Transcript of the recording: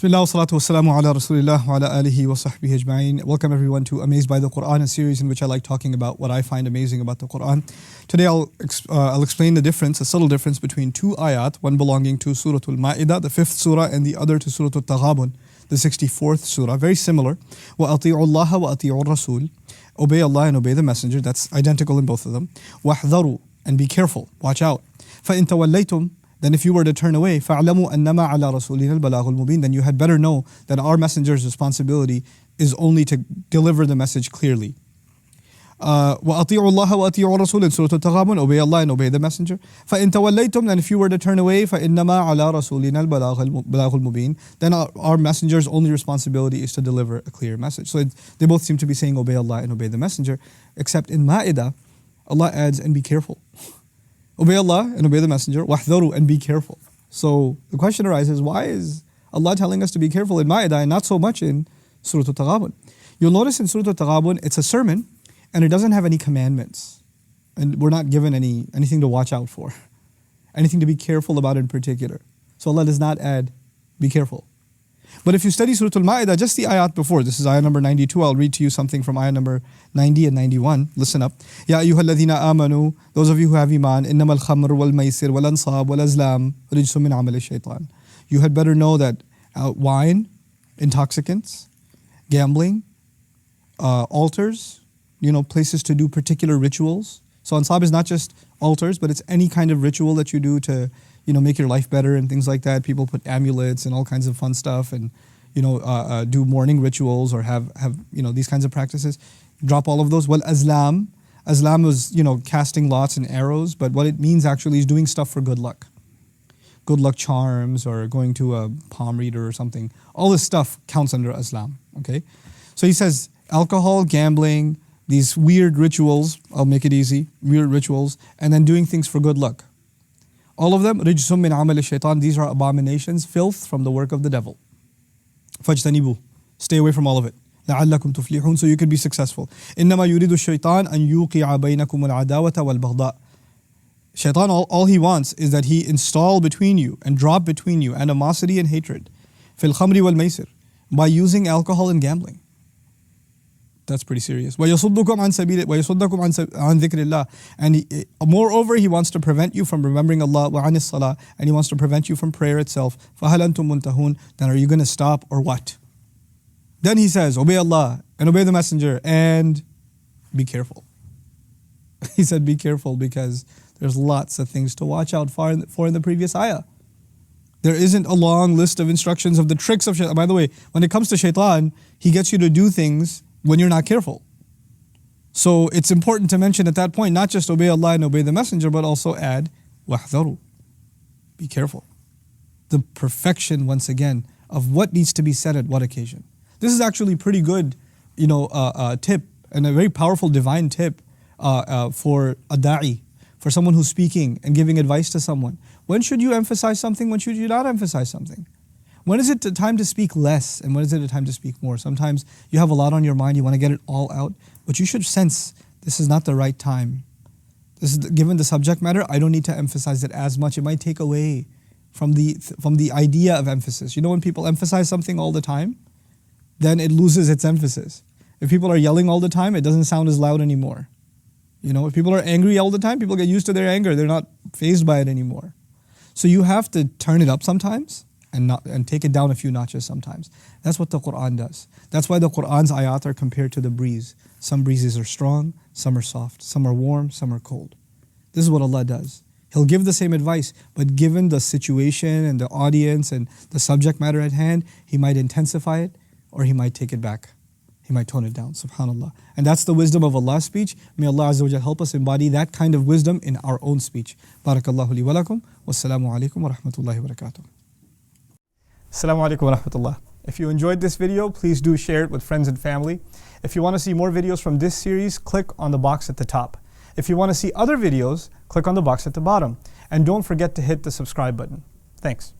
Bismillah wa salatu wa salamu ala rasulillah wa ala alihi wa sahbihi ajma'in. Welcome everyone to Amazed by the Quran, a series in which I like talking about what I find amazing about the Quran. Today I'll explain the difference, a subtle difference between two ayat, one belonging to Surah Al-Ma'idah, the 5th surah, and the other to Surah Al-Taghabun, the 64th surah. Very similar. وَأَطِيعُوا اللَّهَ وَأَطِيعُوا الرَّسُولِ. Obey Allah and obey the Messenger. That's identical in both of them. وَاحْذَرُوا, and be careful, watch out. فَإِن تَوَلَّيْتُمْ, then if you were to turn away, فَاعْلَمُوا أَنَّمَا عَلَى رَسُولِنَا الْبَلَاغُ الْمُبِينَ, then you had better know that our messenger's responsibility is only to deliver the message clearly. وَأَطِيعُوا اللَّهَ وَأَطِيعُوا الرَّسُولَ in Surah Al-Taghabun, obey Allah and obey the messenger. فَإِن تَوَلَّيْتُمْ, then if you were to turn away, فَإِنَّمَا عَلَى رَسُولِنَا الْبَلَاغُ الْمُبِينَ, then our messenger's only responsibility is to deliver a clear message. So they both seem to be saying obey Allah and obey the messenger, except in Ma'idah, Allah adds, and be careful. Obey Allah and obey the messenger, wahdharu, and be careful. So the question arises, why is Allah telling us to be careful in Ma'idah and not so much in Surah Al-Taghabun? You'll notice in Surah Al-Taghabun, it's a sermon and it doesn't have any commandments. And we're not given anything to watch out for, anything to be careful about in particular. So Allah does not add, be careful. But if you study Surah Al-Ma'idah, just the ayat before, this is ayat number 92, I'll read to you something from ayat number 90 and 91. Listen up. Ya ayyuhalladhina amanu, those of you who have iman, innamal khamr wal maisir wal ansab wal azlam rijsum min amali shaitan. You had better know that wine, intoxicants, gambling, altars, places to do particular rituals. So ansab is not just altars, but it's any kind of ritual that you do to make your life better and things like that. People put amulets and all kinds of fun stuff and, do morning rituals or have these kinds of practices. Drop all of those. Well, azlam was, casting lots and arrows, but what it means actually is doing stuff for good luck. Good luck charms or going to a palm reader or something. All this stuff counts under azlam, okay? So he says alcohol, gambling, these weird rituals, I'll make it easy, weird rituals, and then doing things for good luck. All of them, rijsum min amal shaitan, these are abominations, filth from the work of the devil. Fajtanibu, stay away from all of it. لَعَلَّكُمْ تُفْلِحُونَ, so you could be successful. إِنَّمَا يُرِيدُ الشَّيْطَانَ أَن يُوقِعَ بَيْنَكُمُ الْعَدَاوَةَ وَالْبَغْضَاءَ. Shaitan, all he wants is that he install between you and drop between you animosity and hatred. فِي الْخَمْرِ وَالْمَيْسِرِ, by using alcohol and gambling. That's pretty serious. وَيَصُدُّكُمْ عَنْ ذِكْرِ اللَّهِ, and moreover, he wants to prevent you from remembering Allah, وَعَنِ الصَّلَاةِ, and he wants to prevent you from prayer itself. فَهَلْ أَنْتُمْ مُنْتَهُونَ, then are you going to stop or what? Then he says, obey Allah and obey the messenger and be careful. He said be careful because there's lots of things to watch out for in the previous ayah. There isn't a long list of instructions of the tricks of shaitan. By the way, when it comes to shaitan, he gets you to do things when you're not careful. So it's important to mention at that point, not just obey Allah and obey the messenger, but also add, wahdharu, be careful. The perfection, once again, of what needs to be said at what occasion. This is actually pretty good, tip and a very powerful divine tip for a da'i, for someone who's speaking and giving advice to someone. When should you emphasize something? When should you not emphasize something? When is it the time to speak less and when is it the time to speak more? Sometimes you have a lot on your mind, you want to get it all out, but you should sense this is not the right time. Given the subject matter, I don't need to emphasize it as much. It might take away from the idea of emphasis. When people emphasize something all the time, then it loses its emphasis. If people are yelling all the time, it doesn't sound as loud anymore. If people are angry all the time, people get used to their anger. They're not fazed by it anymore. So you have to turn it up sometimes and take it down a few notches sometimes. That's what the Quran does. That's why the Quran's ayat are compared to the breeze. Some breezes are strong, some are soft, some are warm, some are cold. This is what Allah does. He'll give the same advice, but given the situation and the audience and the subject matter at hand, He might intensify it or He might take it back. He might tone it down, subhanAllah. And that's the wisdom of Allah's speech. May Allah Azza wa Jal help us embody that kind of wisdom in our own speech. Barakallahu li wa lakum. Wassalamu alaikum wa rahmatullahi wa barakatuh. Assalamu alaikum wa rahmatullah. If you enjoyed this video, please do share it with friends and family. If you want to see more videos from this series, click on the box at the top. If you want to see other videos, click on the box at the bottom. And don't forget to hit the subscribe button. Thanks.